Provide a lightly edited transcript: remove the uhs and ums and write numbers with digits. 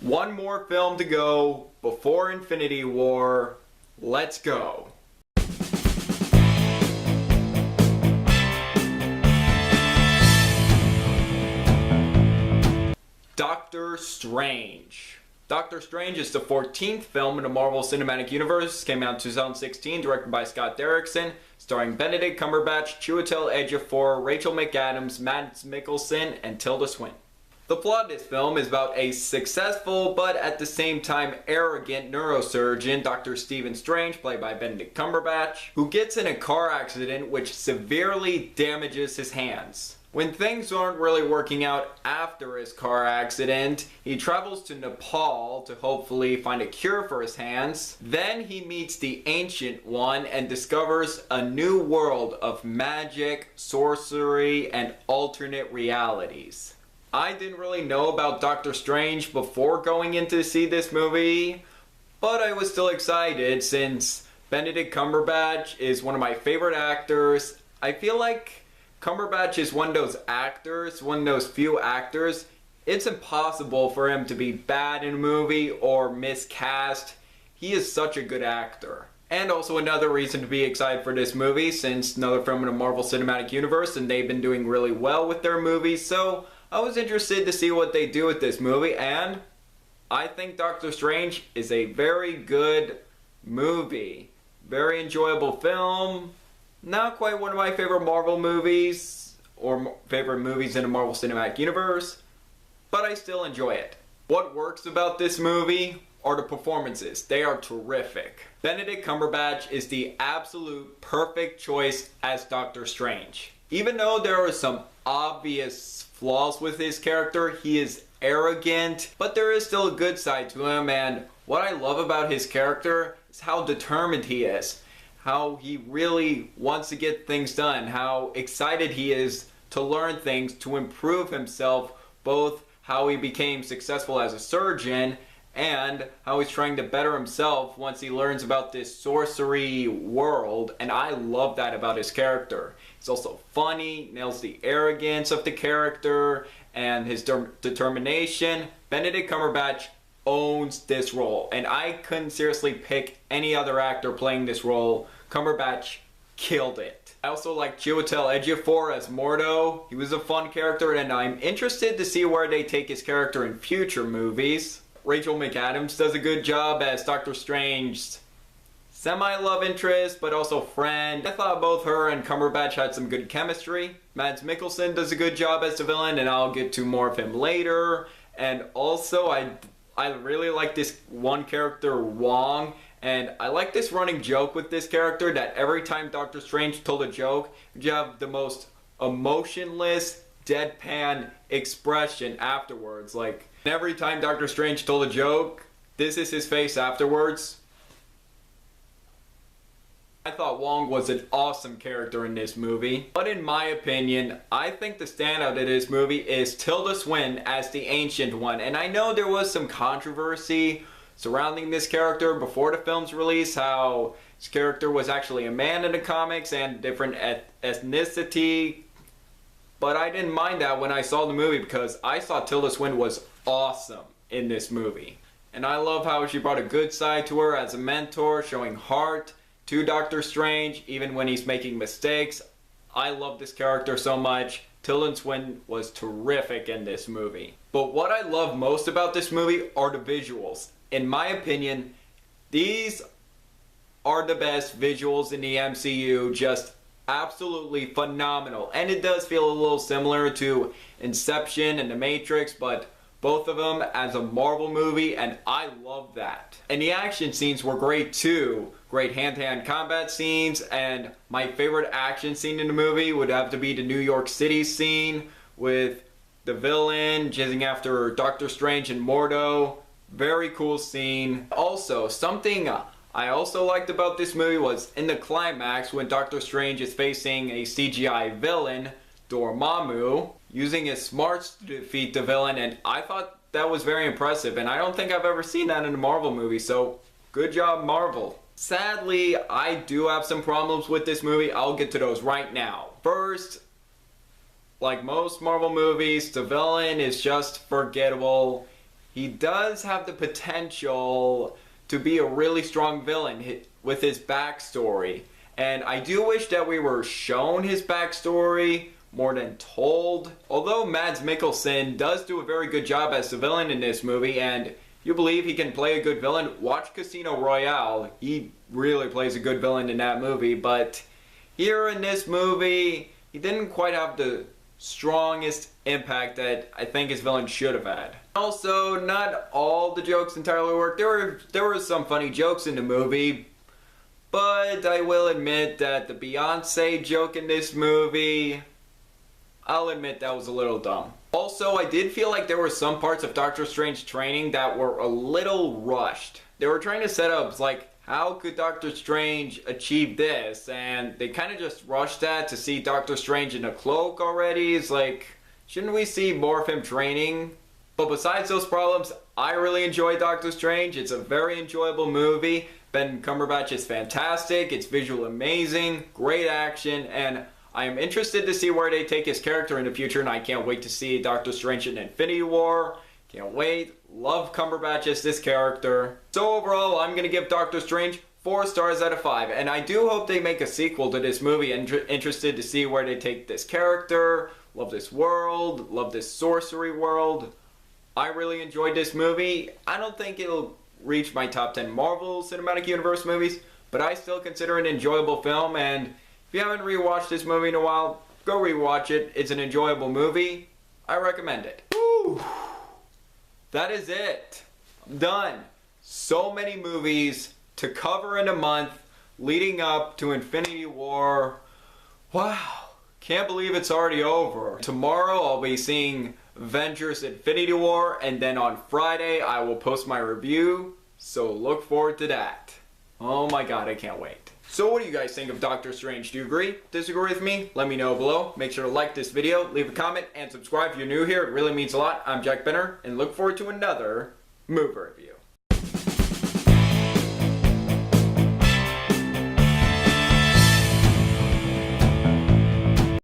One more film to go before Infinity War. Let's go. Doctor Strange. Doctor Strange is the 14th film in the Marvel Cinematic Universe. Came out in 2016, directed by Scott Derrickson, starring Benedict Cumberbatch, Chiwetel Ejiofor, Rachel McAdams, Mads Mikkelsen, and Tilda Swinton. The plot of this film is about a successful but at the same time arrogant neurosurgeon, Dr. Stephen Strange, played by Benedict Cumberbatch, who gets in a car accident which severely damages his hands. When things aren't really working out after his car accident, he travels to Nepal to hopefully find a cure for his hands. Then he meets the Ancient One and discovers a new world of magic, sorcery, and alternate realities. I didn't really know about Doctor Strange before going in to see this movie, but I was still excited since Benedict Cumberbatch is one of my favorite actors. I feel like Cumberbatch is one of those actors, one of those few actors, it's impossible for him to be bad in a movie or miscast. He is such a good actor. And also another reason to be excited for this movie, since another film in the Marvel Cinematic Universe and they've been doing really well with their movies, so I was interested to see what they do with this movie, and I think Doctor Strange is a very good movie. Very enjoyable film. Not quite one of my favorite Marvel movies, or favorite movies in the Marvel Cinematic Universe, but I still enjoy it. What works about this movie are the performances. They are terrific. Benedict Cumberbatch is the absolute perfect choice as Doctor Strange. Even though there are some obvious flaws with his character, he is arrogant, but there is still a good side to him, and what I love about his character is how determined he is. How he really wants to get things done, how excited he is to learn things, to improve himself, both how he became successful as a surgeon and how he's trying to better himself once he learns about this sorcery world, and I love that about his character. He's also funny, nails the arrogance of the character and his determination. Benedict Cumberbatch owns this role, and I couldn't seriously pick any other actor playing this role. Cumberbatch killed it. I also like Chiwetel Ejiofor as Mordo. He was a fun character, and I'm interested to see where they take his character in future movies. Rachel McAdams does a good job as Doctor Strange's semi-love interest, but also friend. I thought both her and Cumberbatch had some good chemistry. Mads Mikkelsen does a good job as the villain, and I'll get to more of him later. And also, I really like this one character, Wong, and I like this running joke with this character that every time Doctor Strange told a joke, you have the most emotionless, deadpan expression afterwards. Like, every time Doctor Strange told a joke, this is his face afterwards. I thought Wong was an awesome character in this movie. But in my opinion, I think the standout of this movie is Tilda Swinton as the Ancient One. And I know there was some controversy surrounding this character before the film's release, how his character was actually a man in the comics and different ethnicity. But I didn't mind that when I saw the movie because I saw Tilda Swinton was awesome in this movie. And I love how she brought a good side to her as a mentor, showing heart to Doctor Strange, even when he's making mistakes. I love this character so much. Tilda Swinton was terrific in this movie. But what I love most about this movie are the visuals. In my opinion, these are the best visuals in the MCU, just absolutely phenomenal. And it does feel a little similar to Inception and The Matrix, but both of them as a Marvel movie, and I love that. And the action scenes were great too. Great hand-to-hand combat scenes, and my favorite action scene in the movie would have to be the New York City scene with the villain chasing after Doctor Strange and Mordo. Very cool scene. Also, something I also liked about this movie was in the climax when Doctor Strange is facing a CGI villain, Dormammu, using his smarts to defeat the villain, and I thought that was very impressive, and I don't think I've ever seen that in a Marvel movie, so good job, Marvel. Sadly, I do have some problems with this movie. I'll get to those right now. First, like most Marvel movies, the villain is just forgettable. he does have the potential to be a really strong villain with his backstory. And I do wish that we were shown his backstory more than told. Although Mads Mikkelsen does do a very good job as the villain in this movie, and if you believe he can play a good villain, watch Casino Royale. He really plays a good villain in that movie, but here in this movie, he didn't quite have the strongest impact that I think his villain should have had. Also, not all the jokes entirely worked. There were some funny jokes in the movie, but I will admit that the Beyonce joke in this movie, I'll admit that was a little dumb. Also, I did feel like there were some parts of Doctor Strange training that were a little rushed. They were trying to set up, like, how could Doctor Strange achieve this? And they kind of just rushed that to see Doctor Strange in a cloak already. It's like, shouldn't we see more of him training? But besides those problems, I really enjoy Doctor Strange. It's a very enjoyable movie. Benedict Cumberbatch is fantastic. It's visual amazing, great action, and I am interested to see where they take his character in the future, and I can't wait to see Doctor Strange in Infinity War. Can't wait. Love Cumberbatch as this character. So overall, I'm going to give Doctor Strange 4 stars out of 5. And I do hope they make a sequel to this movie. Interested to see where they take this character. Love this world. Love this sorcery world. I really enjoyed this movie. I don't think it'll reach my top 10 Marvel Cinematic Universe movies, but I still consider it an enjoyable film. And if you haven't rewatched this movie in a while, go rewatch it. It's an enjoyable movie. I recommend it. Woo! That is it. I'm done. So many movies to cover in a month leading up to Infinity War. Wow. Can't believe it's already over. Tomorrow I'll be seeing Avengers Infinity War, and then on Friday I will post my review. So look forward to that. Oh my god, I can't wait. So what do you guys think of Doctor Strange? Do you agree? Disagree with me? Let me know below. Make sure to like this video, leave a comment, and subscribe if you're new here. It really means a lot. I'm Jack Benner, and look forward to another movie review.